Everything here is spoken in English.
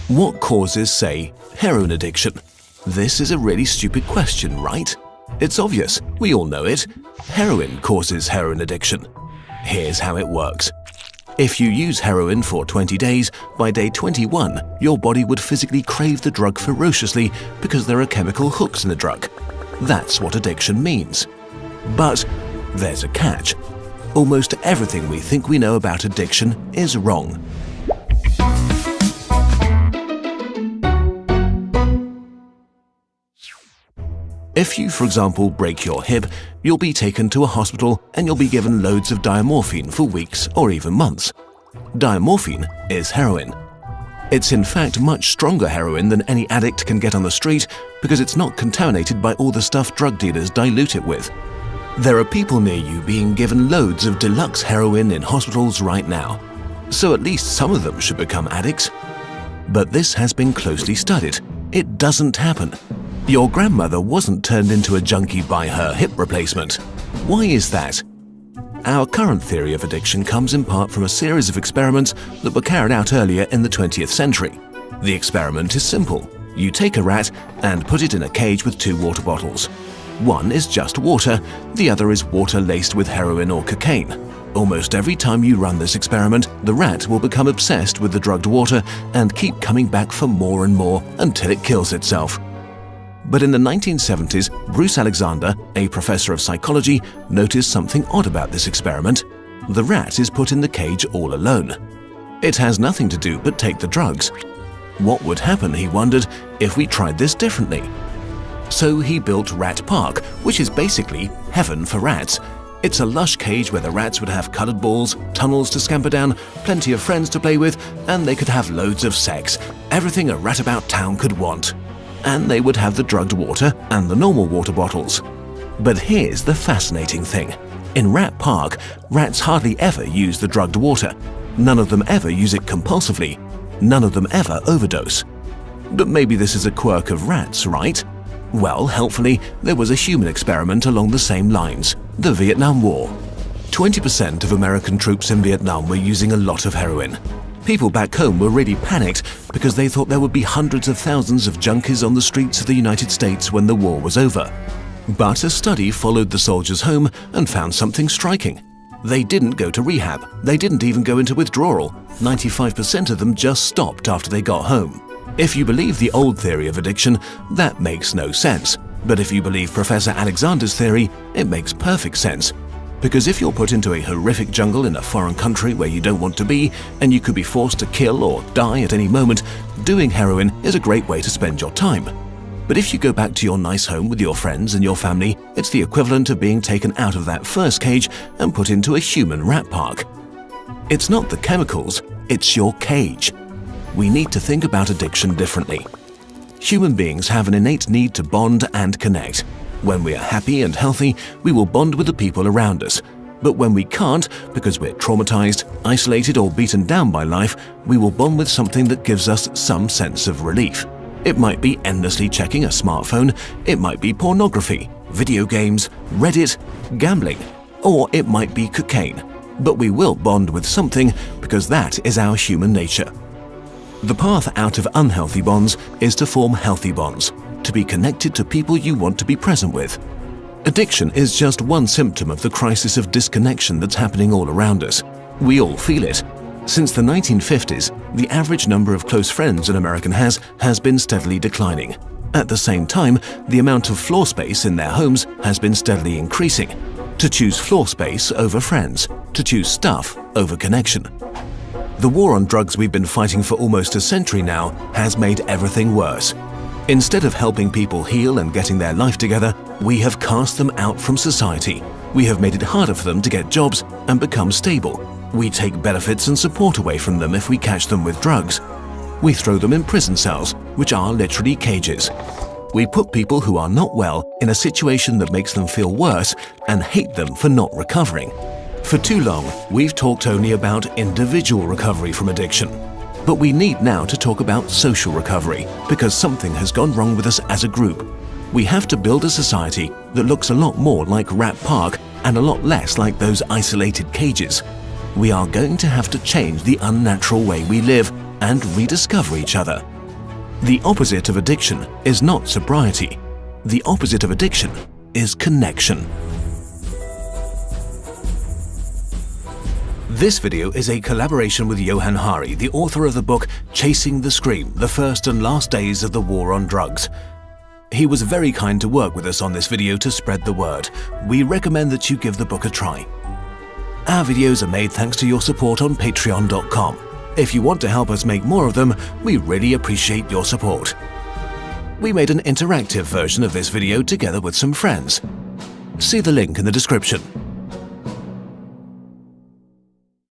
What causes, say, heroin addiction? This is a really stupid question, right? It's obvious, we all know it. Heroin causes heroin addiction. Here's how it works. If you use heroin for 20 days, by day 21, your body would physically crave the drug ferociously because there are chemical hooks in the drug. That's what addiction means. But there's a catch. Almost everything we think we know about addiction is wrong. If you, for example, break your hip, you'll be taken to a hospital and you'll be given loads of diamorphine for weeks or even months. Diamorphine is heroin. It's in fact much stronger heroin than any addict can get on the street because it's not contaminated by all the stuff drug dealers dilute it with. There are people near you being given loads of deluxe heroin in hospitals right now, so at least some of them should become addicts. But this has been closely studied. It doesn't happen. Your grandmother wasn't turned into a junkie by her hip replacement. Why is that? Our current theory of addiction comes in part from a series of experiments that were carried out earlier in the 20th century. The experiment is simple. You take a rat and put it in a cage with 2 water bottles. One is just water, the other is water laced with heroin or cocaine. Almost every time you run this experiment, the rat will become obsessed with the drugged water and keep coming back for more and more until it kills itself. But in the 1970s, Bruce Alexander, a professor of psychology, noticed something odd about this experiment. The rat is put in the cage all alone. It has nothing to do but take the drugs. What would happen, he wondered, if we tried this differently? So he built Rat Park, which is basically heaven for rats. It's a lush cage where the rats would have colored balls, tunnels to scamper down, plenty of friends to play with, and they could have loads of sex, everything a rat about town could want. And they would have the drugged water and the normal water bottles. But here's the fascinating thing. In Rat Park, rats hardly ever use the drugged water. None of them ever use it compulsively. None of them ever overdose. But maybe this is a quirk of rats, right? Well, helpfully, there was a human experiment along the same lines, the Vietnam War. 20% of American troops in Vietnam were using a lot of heroin. People back home were really panicked because they thought there would be hundreds of thousands of junkies on the streets of the United States when the war was over. But a study followed the soldiers home and found something striking. They didn't go to rehab. They didn't even go into withdrawal. 95% of them just stopped after they got home. If you believe the old theory of addiction, that makes no sense. But if you believe Professor Alexander's theory, it makes perfect sense. Because if you're put into a horrific jungle in a foreign country where you don't want to be, and you could be forced to kill or die at any moment, doing heroin is a great way to spend your time. But if you go back to your nice home with your friends and your family, it's the equivalent of being taken out of that first cage and put into a human rat park. It's not the chemicals, it's your cage. We need to think about addiction differently. Human beings have an innate need to bond and connect. When we are happy and healthy, we will bond with the people around us. But when we can't, because we're traumatized, isolated, or beaten down by life, we will bond with something that gives us some sense of relief. It might be endlessly checking a smartphone, it might be pornography, video games, Reddit, gambling, or it might be cocaine. But we will bond with something because that is our human nature. The path out of unhealthy bonds is to form healthy bonds, to be connected to people you want to be present with. Addiction is just one symptom of the crisis of disconnection that's happening all around us. We all feel it. Since the 1950s, the average number of close friends an American has been steadily declining. At the same time, the amount of floor space in their homes has been steadily increasing. To choose floor space over friends, to choose stuff over connection. The war on drugs we've been fighting for almost a century now has made everything worse. Instead of helping people heal and getting their life together, we have cast them out from society. We have made it harder for them to get jobs and become stable. We take benefits and support away from them if we catch them with drugs. We throw them in prison cells, which are literally cages. We put people who are not well in a situation that makes them feel worse and hate them for not recovering. For too long, we've talked only about individual recovery from addiction. But we need now to talk about social recovery, because something has gone wrong with us as a group. We have to build a society that looks a lot more like Rat Park and a lot less like those isolated cages. We are going to have to change the unnatural way we live and rediscover each other. The opposite of addiction is not sobriety. The opposite of addiction is connection. This video is a collaboration with Johann Hari, the author of the book Chasing the Scream: The First and Last Days of the War on Drugs. He was very kind to work with us on this video to spread the word. We recommend that you give the book a try. Our videos are made thanks to your support on patreon.com. If you want to help us make more of them, we really appreciate your support. We made an interactive version of this video together with some friends. See the link in the description.